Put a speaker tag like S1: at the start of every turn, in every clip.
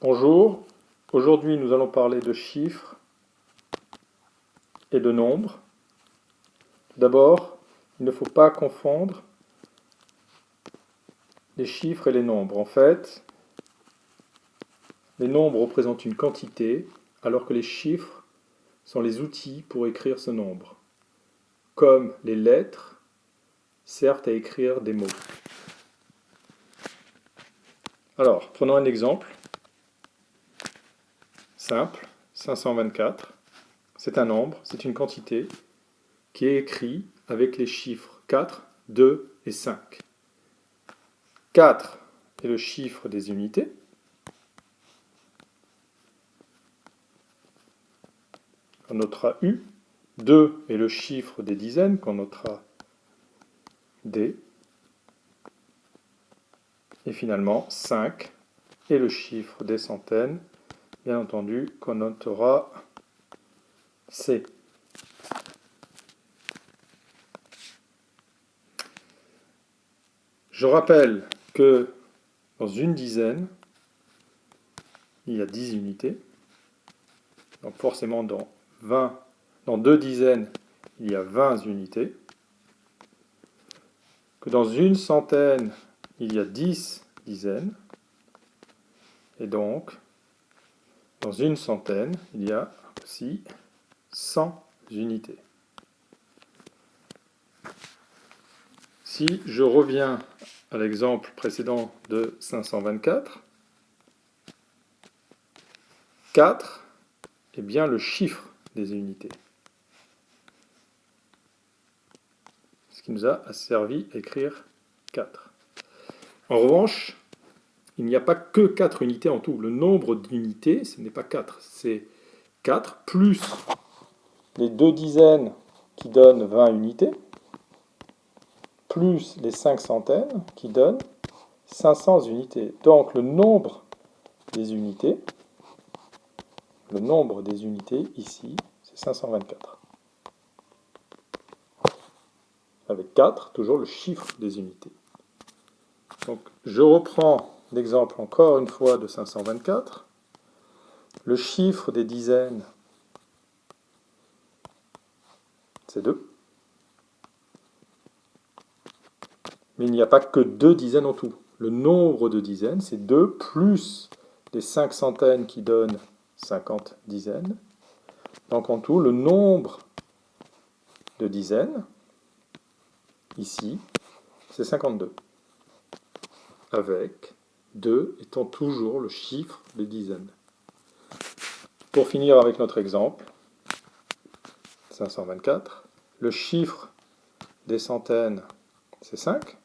S1: Bonjour, aujourd'hui nous allons parler de chiffres et de nombres. D'abord, il ne faut pas confondre les chiffres et les nombres. En fait, les nombres représentent une quantité, alors que les chiffres sont les outils pour écrire ce nombre, comme les lettres servent à écrire des mots. Alors, prenons un exemple simple, 524. C'est un nombre, c'est une quantité qui est écrit avec les chiffres 4, 2 et 5. 4 est le chiffre des unités. On notera U. 2 est le chiffre des dizaines, qu'on notera D. Et finalement, 5 est le chiffre des centaines, bien entendu, qu'on notera C. Je rappelle que dans une dizaine, il y a 10 unités. Donc forcément, dans 2 dizaines, il y a 20 unités. Que dans une centaine, il y a 10 dizaines. Et donc, dans une centaine, il y a aussi 100 unités. Si je reviens à l'exemple précédent de 524, 4 est bien le chiffre des unités. Ce qui nous a servi à écrire 4. En revanche, il n'y a pas que 4 unités en tout. Le nombre d'unités, ce n'est pas 4. C'est 4 plus les 2 dizaines qui donnent 20 unités, plus les 5 centaines qui donnent 500 unités. Donc le nombre des unités ici, c'est 524. Avec 4, toujours le chiffre des unités. Donc je reprends l'exemple encore une fois de 524. Le chiffre des dizaines, c'est 2. Mais il n'y a pas que 2 dizaines en tout. Le nombre de dizaines, c'est 2 plus les 5 centaines qui donnent 50 dizaines. Donc en tout, le nombre de dizaines, ici, c'est 52. Avec 2 étant toujours le chiffre des dizaines. Pour finir avec notre exemple, 524, le chiffre des centaines, c'est 5.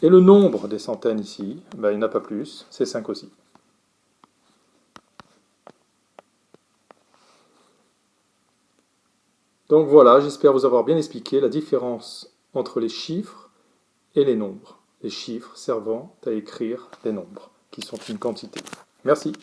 S1: Et le nombre des centaines ici, il n'y en a pas plus, c'est 5 aussi. Donc voilà, j'espère vous avoir bien expliqué la différence entre les chiffres et les nombres. Les chiffres servant à écrire des nombres, qui sont une quantité. Merci.